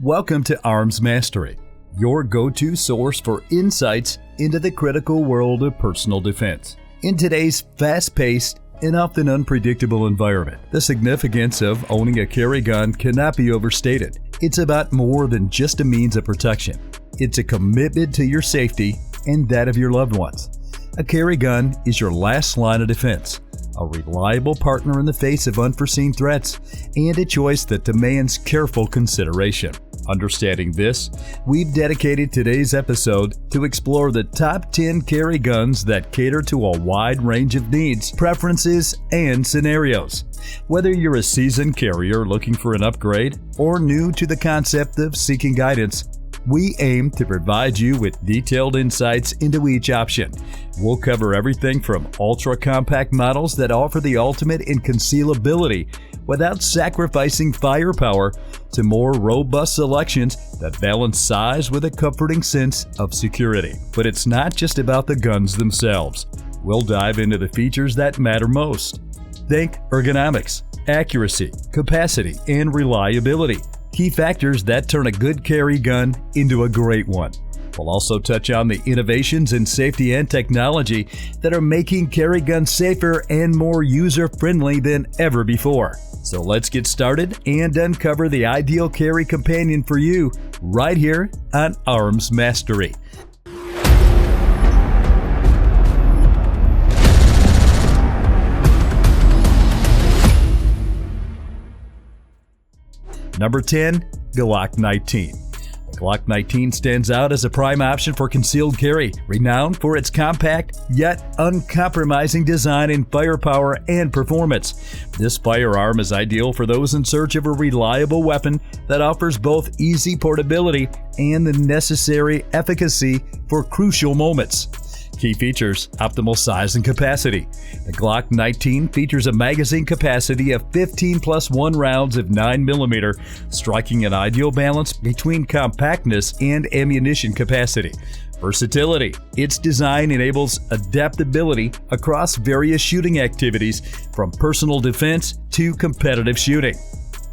Welcome to Arms Mastery, your go-to source for insights into the critical world of personal defense. In today's fast-paced and often unpredictable environment, the significance of owning a carry gun cannot be overstated. It's about more than just a means of protection. It's a commitment to your safety and that of your loved ones. A carry gun is your last line of defense, a reliable partner in the face of unforeseen threats, and a choice that demands careful consideration. Understanding this, we've dedicated today's episode to explore the top 10 carry guns that cater to a wide range of needs, preferences, and scenarios. Whether you're a seasoned carrier looking for an upgrade or new to the concept of seeking guidance, we aim to provide you with detailed insights into each option. We'll cover everything from ultra-compact models that offer the ultimate in concealability without sacrificing firepower to more robust selections that balance size with a comforting sense of security. But it's not just about the guns themselves. We'll dive into the features that matter most. Think ergonomics, accuracy, capacity, and reliability. Key factors that turn a good carry gun into a great one. We'll also touch on the innovations in safety and technology that are making carry guns safer and more user-friendly than ever before. So let's get started and uncover the ideal carry companion for you right here on Arms Mastery. Number 10. Glock 19. The Glock 19 stands out as a prime option for concealed carry, renowned for its compact yet uncompromising design in firepower and performance. This firearm is ideal for those in search of a reliable weapon that offers both easy portability and the necessary efficacy for crucial moments. Key features: optimal size and capacity. The Glock 19 features a magazine capacity of 15 plus 1 rounds of 9mm, striking an ideal balance between compactness and ammunition capacity. Versatility. Its design enables adaptability across various shooting activities, from personal defense to competitive shooting.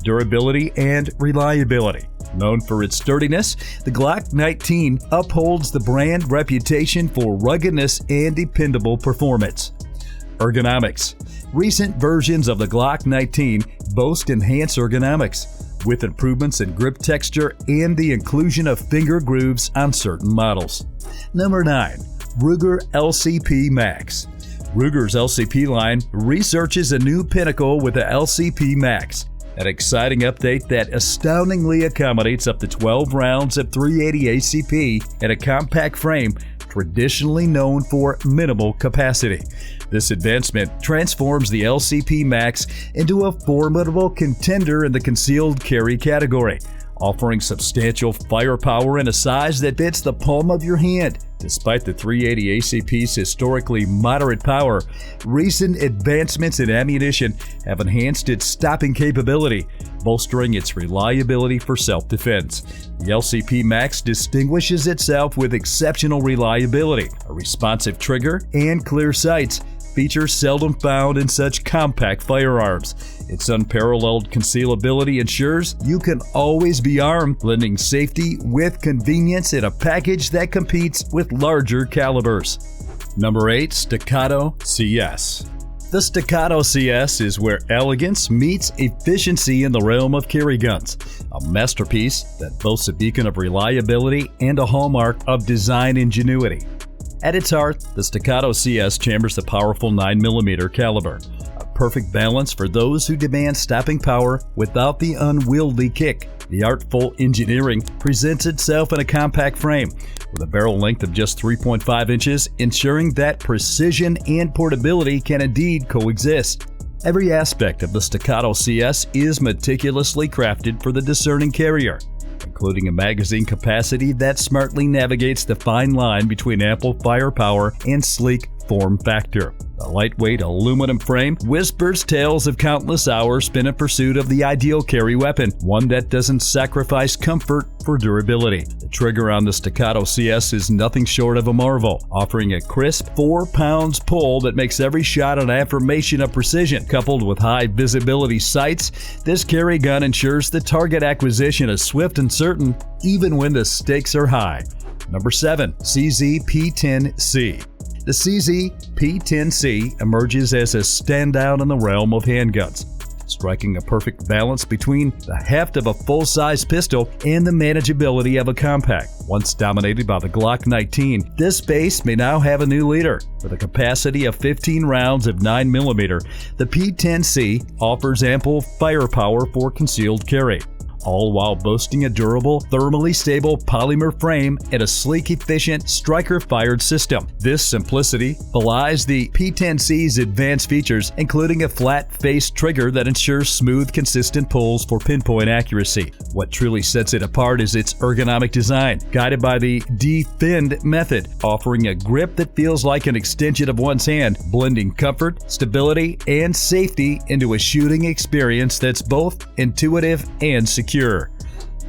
Durability and reliability. Known for its sturdiness, the Glock 19 upholds the brand reputation for ruggedness and dependable performance. Ergonomics. Recent versions of the Glock 19 boast enhanced ergonomics, with improvements in grip texture and the inclusion of finger grooves on certain models. Number 9. Ruger LCP Max. Ruger's LCP line researches a new pinnacle with the LCP Max, an exciting update that astoundingly accommodates up to 12 rounds of .380 ACP in a compact frame traditionally known for minimal capacity. This advancement transforms the LCP Max into a formidable contender in the concealed carry category, offering substantial firepower in a size that fits the palm of your hand. Despite the .380 ACP's historically moderate power, recent advancements in ammunition have enhanced its stopping capability, bolstering its reliability for self-defense. The LCP Max distinguishes itself with exceptional reliability, a responsive trigger, and clear sights, features seldom found in such compact firearms. Its unparalleled concealability ensures you can always be armed, blending safety with convenience in a package that competes with larger calibers. Number 8. Staccato CS. The Staccato CS is where elegance meets efficiency in the realm of carry guns, a masterpiece that boasts a beacon of reliability and a hallmark of design ingenuity. At its heart, the Staccato CS chambers the powerful 9mm caliber, a perfect balance for those who demand stopping power without the unwieldy kick. The artful engineering presents itself in a compact frame, with a barrel length of just 3.5 inches, ensuring that precision and portability can indeed coexist. Every aspect of the Staccato CS is meticulously crafted for the discerning carrier, including a magazine capacity that smartly navigates the fine line between ample firepower and sleek form factor. The lightweight aluminum frame whispers tales of countless hours spent in pursuit of the ideal carry weapon, one that doesn't sacrifice comfort for durability. The trigger on the Staccato CS is nothing short of a marvel, offering a crisp 4 pounds pull that makes every shot an affirmation of precision. Coupled with high visibility sights, this carry gun ensures the target acquisition is swift and certain, even when the stakes are high. Number 7. CZ P10C. The CZ P10C emerges as a standout in the realm of handguns, striking a perfect balance between the heft of a full-size pistol and the manageability of a compact. Once dominated by the Glock 19, this space may now have a new leader. With a capacity of 15 rounds of 9mm, the P10C offers ample firepower for concealed carry, all while boasting a durable, thermally stable polymer frame and a sleek, efficient striker-fired system. This simplicity belies the P10C's advanced features, including a flat-faced trigger that ensures smooth, consistent pulls for pinpoint accuracy. What truly sets it apart is its ergonomic design, guided by the defend method, offering a grip that feels like an extension of one's hand, blending comfort, stability, and safety into a shooting experience that's both intuitive and secure.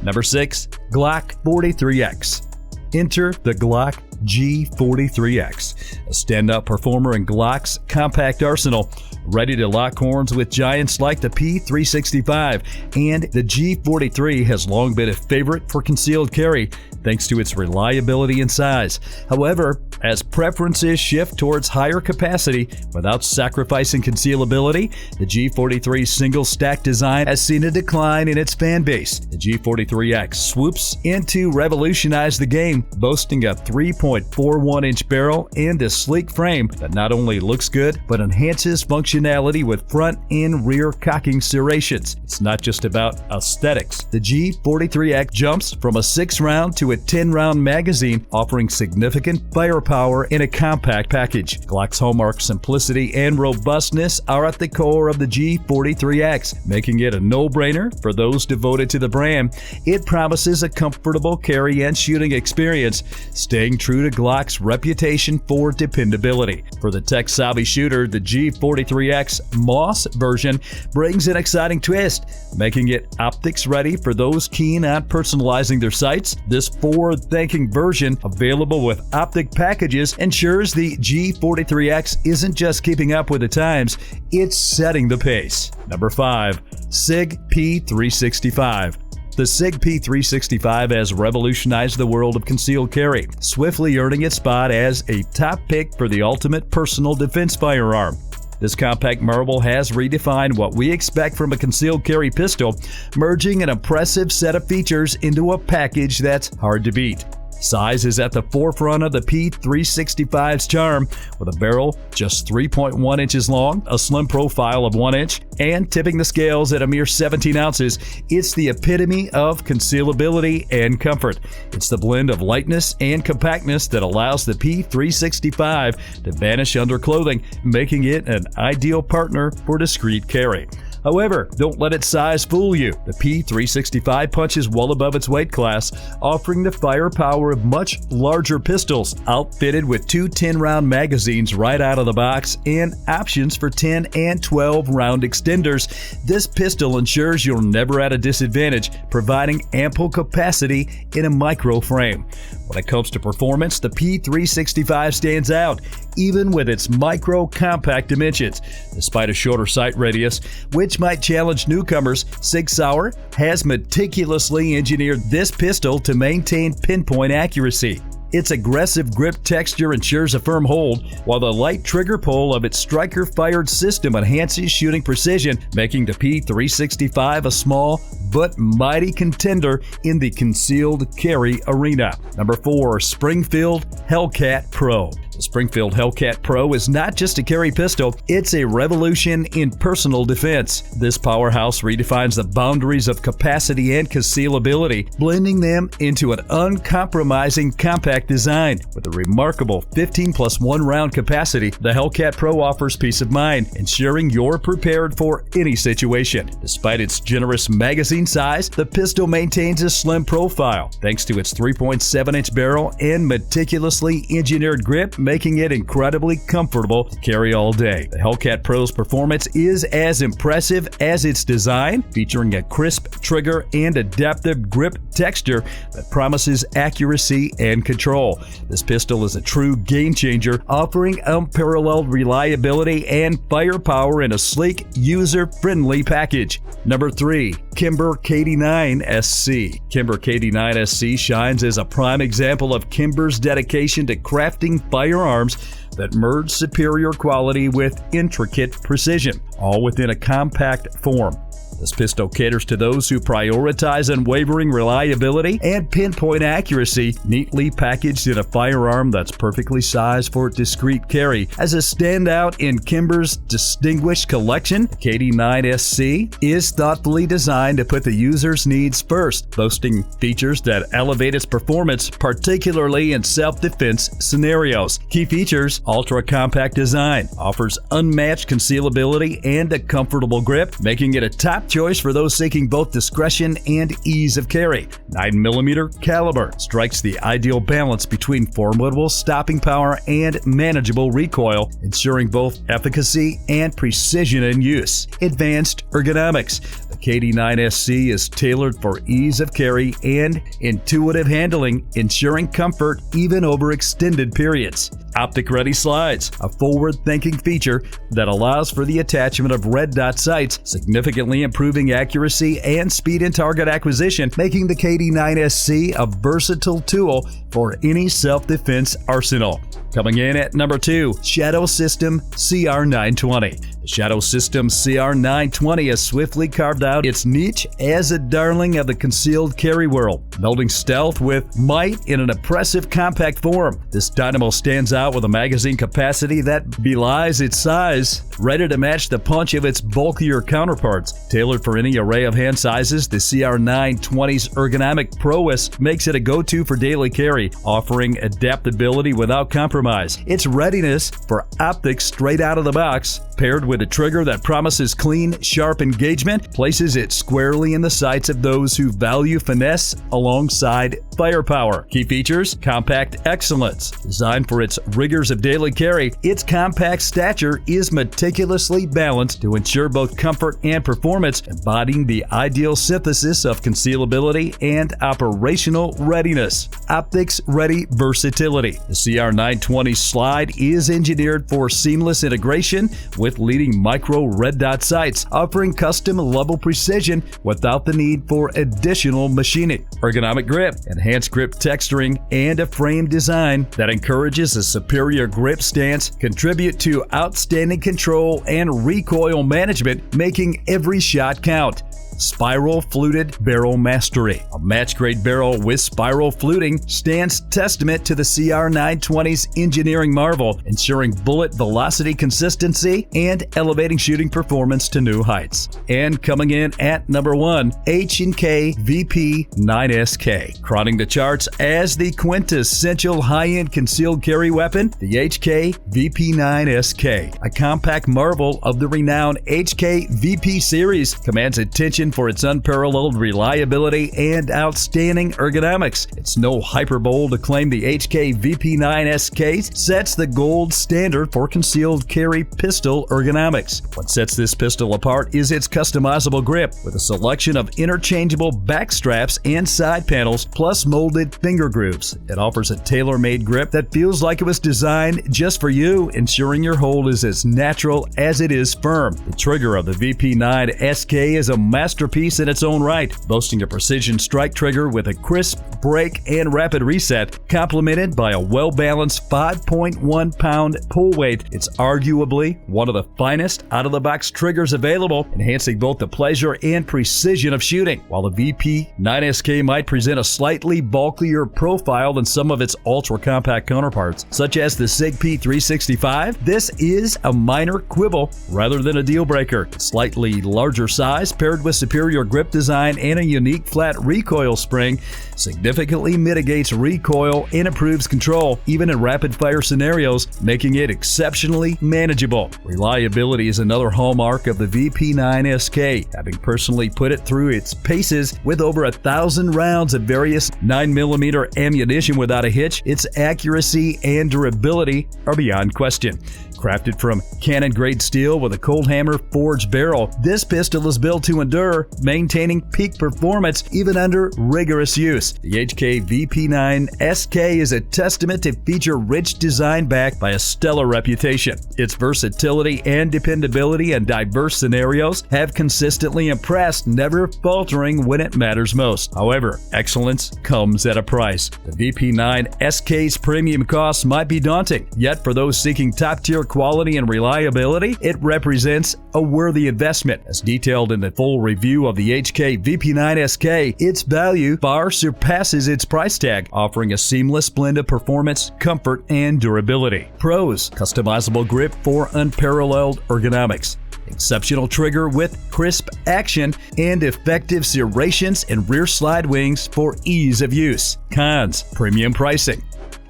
Number 6. Glock 43X. Enter the Glock G43X, a standout performer in Glock's compact arsenal, ready to lock horns with giants like the P365, and the G43 has long been a favorite for concealed carry thanks to its reliability and size. However, as preferences shift towards higher capacity without sacrificing concealability, the G43's single-stack design has seen a decline in its fan base. The G43X swoops in to revolutionize the game, boasting a 3.41-inch barrel and a sleek frame that not only looks good, but enhances functionality with front and rear cocking serrations. It's not just about aesthetics. The G43X jumps from a 6-round to a 10-round magazine, offering significant firepower in a compact package. Glock's hallmark simplicity and robustness are at the core of the G43X, making it a no-brainer for those devoted to the brand. It promises a comfortable carry and shooting experience, staying true to Glock's reputation for dependability. For the tech-savvy shooter, the G43X Moss version brings an exciting twist, making it optics-ready for those keen on personalizing their sights. This forward-thinking version, available with optic packages, ensures the G43X isn't just keeping up with the times, it's setting the pace. Number 5. Sig P365. The Sig P365 has revolutionized the world of concealed carry, swiftly earning its spot as a top pick for the ultimate personal defense firearm. This compact marvel has redefined what we expect from a concealed carry pistol, merging an impressive set of features into a package that's hard to beat. Size is at the forefront of the P365's charm, with a barrel just 3.1 inches long, a slim profile of 1 inch, and tipping the scales at a mere 17 ounces. It's the epitome of concealability and comfort. It's the blend of lightness and compactness that allows the P365 to vanish under clothing, making it an ideal partner for discreet carry. However, don't let its size fool you. The P365 punches well above its weight class, offering the firepower of much larger pistols, outfitted with 2 10-round magazines right out of the box and options for 10 and 12-round extenders. This pistol ensures you're never at a disadvantage, providing ample capacity in a micro frame. When it comes to performance, the P365 stands out, even with its micro compact dimensions. Despite a shorter sight radius, which might challenge newcomers, Sig Sauer has meticulously engineered this pistol to maintain pinpoint accuracy. Its aggressive grip texture ensures a firm hold, while the light trigger pull of its striker-fired system enhances shooting precision, making the P365 a small but mighty contender in the concealed carry arena. Number 4. Springfield Hellcat Pro. The Springfield Hellcat Pro is not just a carry pistol, it's a revolution in personal defense. This powerhouse redefines the boundaries of capacity and concealability, blending them into an uncompromising compact design. With a remarkable 15+1 round capacity, the Hellcat Pro offers peace of mind, ensuring you're prepared for any situation. Despite its generous magazine magazine size, the pistol maintains a slim profile thanks to its 3.7-inch barrel and meticulously engineered grip, making it incredibly comfortable to carry all day. The Hellcat Pro's performance is as impressive as its design, featuring a crisp trigger and adaptive grip texture that promises accuracy and control. This pistol is a true game changer, offering unparalleled reliability and firepower in a sleek, user-friendly package. Number 3. Kimber KD9 SCC. Kimber KD9 SCC shines as a prime example of Kimber's dedication to crafting firearms that merge superior quality with intricate precision, all within a compact form. This pistol caters to those who prioritize unwavering reliability and pinpoint accuracy, neatly packaged in a firearm that's perfectly sized for discreet carry. As a standout in Kimber's distinguished collection, the KD9 SCC is thoughtfully designed to put the user's needs first, boasting features that elevate its performance, particularly in self-defense scenarios. Key features: ultra-compact design, offers unmatched concealability and a comfortable grip, making it a top choice for those seeking both discretion and ease of carry. 9mm caliber strikes the ideal balance between formidable stopping power and manageable recoil, ensuring both efficacy and precision in use. Advanced ergonomics. The KD9 SCC is tailored for ease of carry and intuitive handling, ensuring comfort even over extended periods. Optic-ready slides, a forward-thinking feature that allows for the attachment of red dot sights, significantly improving accuracy and speed in target acquisition, making the KD9 SCC a versatile tool for any self-defense arsenal. Coming in at number 2, Shadow System CR920. The Shadow System CR920 has swiftly carved out its niche as a darling of the concealed carry world, melding stealth with might in an impressive compact form. This dynamo stands out with a magazine capacity that belies its size, ready to match the punch of its bulkier counterparts. Tailored for any array of hand sizes, the CR920's ergonomic prowess makes it a go-to for daily carry, offering adaptability without compromise. Its readiness for optics straight out of the box, paired with a trigger that promises clean, sharp engagement, places it squarely in the sights of those who value finesse alongside firepower. Key features: compact excellence. Designed for its rigors of daily carry, its compact stature is meticulously balanced to ensure both comfort and performance, embodying the ideal synthesis of concealability and operational readiness. Optics-ready versatility. The CR920 slide is engineered for seamless integration with leading micro red dot sights, offering custom level precision without the need for additional machining. Ergonomic grip, enhanced grip texturing, and a frame design that encourages a superior grip stance contribute to outstanding control and recoil management, making every shot count. Spiral fluted barrel mastery. A match-grade barrel with spiral fluting stands testament to the CR920's engineering marvel, ensuring bullet velocity consistency and elevating shooting performance to new heights. And coming in at number 1, H&K VP9 SK. Crowning the charts as the quintessential high-end concealed carry weapon, the HK VP9 SK, a compact marvel of the renowned HK VP series, commands attention for its unparalleled reliability and outstanding ergonomics. It's no hyperbole to claim the HK VP9 SK sets the gold standard for concealed carry pistol ergonomics. What sets this pistol apart is its customizable grip, with a selection of interchangeable back straps and side panels, plus molded finger grooves. It offers a tailor-made grip that feels like it was designed just for you, ensuring your hold is as natural as it is firm. The trigger of the VP9 SK is a masterpiece in its own right, boasting a precision strike trigger with a crisp break and rapid reset, complemented by a well-balanced 5.1-pound pull weight. It's arguably one of the finest out-of-the-box triggers available, enhancing both the pleasure and precision of shooting. While the VP9 SK might present a slightly bulkier profile than some of its ultra-compact counterparts, such as the Sig P365, this is a minor quibble rather than a deal breaker. Slightly larger size paired with superior superior grip design and a unique flat recoil spring significantly mitigates recoil and improves control, even in rapid-fire scenarios, making it exceptionally manageable. Reliability is another hallmark of the VP9 SK, having personally put it through its paces with over 1,000 rounds of various 9mm ammunition without a hitch. Its accuracy and durability are beyond question. Crafted from cannon-grade steel with a cold hammer forged barrel, this pistol is built to endure, maintaining peak performance even under rigorous use. The HK VP9 SK is a testament to feature-rich design backed by a stellar reputation. Its versatility and dependability in diverse scenarios have consistently impressed, never faltering when it matters most. However, excellence comes at a price. The VP9 SK's premium costs might be daunting, yet for those seeking top-tier quality and reliability, it represents a worthy investment. As detailed in the full review of the HK VP9 SK, its value far surpasses its price tag, offering a seamless blend of performance, comfort, and durability. Pros: customizable grip for unparalleled ergonomics, exceptional trigger with crisp action, and effective serrations and rear slide wings for ease of use. Cons: premium pricing.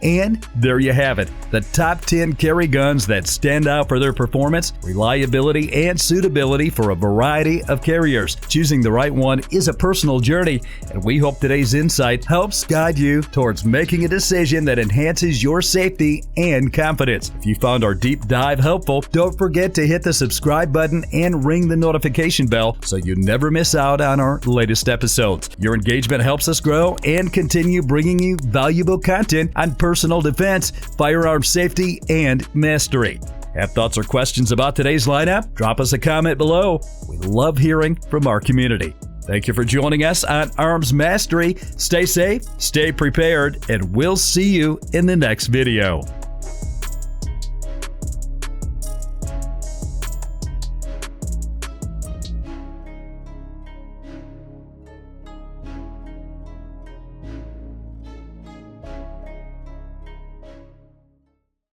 And there you have it, the top 10 carry guns that stand out for their performance, reliability, and suitability for a variety of carriers. Choosing the right one is a personal journey, and we hope today's insight helps guide you towards making a decision that enhances your safety and confidence. If you found our deep dive helpful, don't forget to hit the subscribe button and ring the notification bell so you never miss out on our latest episodes. Your engagement helps us grow and continue bringing you valuable content on personal defense, firearm safety, and mastery. Have thoughts or questions about today's lineup? Drop us a comment below. We love hearing from our community. Thank you for joining us on Arms Mastery. Stay safe, stay prepared, and we'll see you in the next video.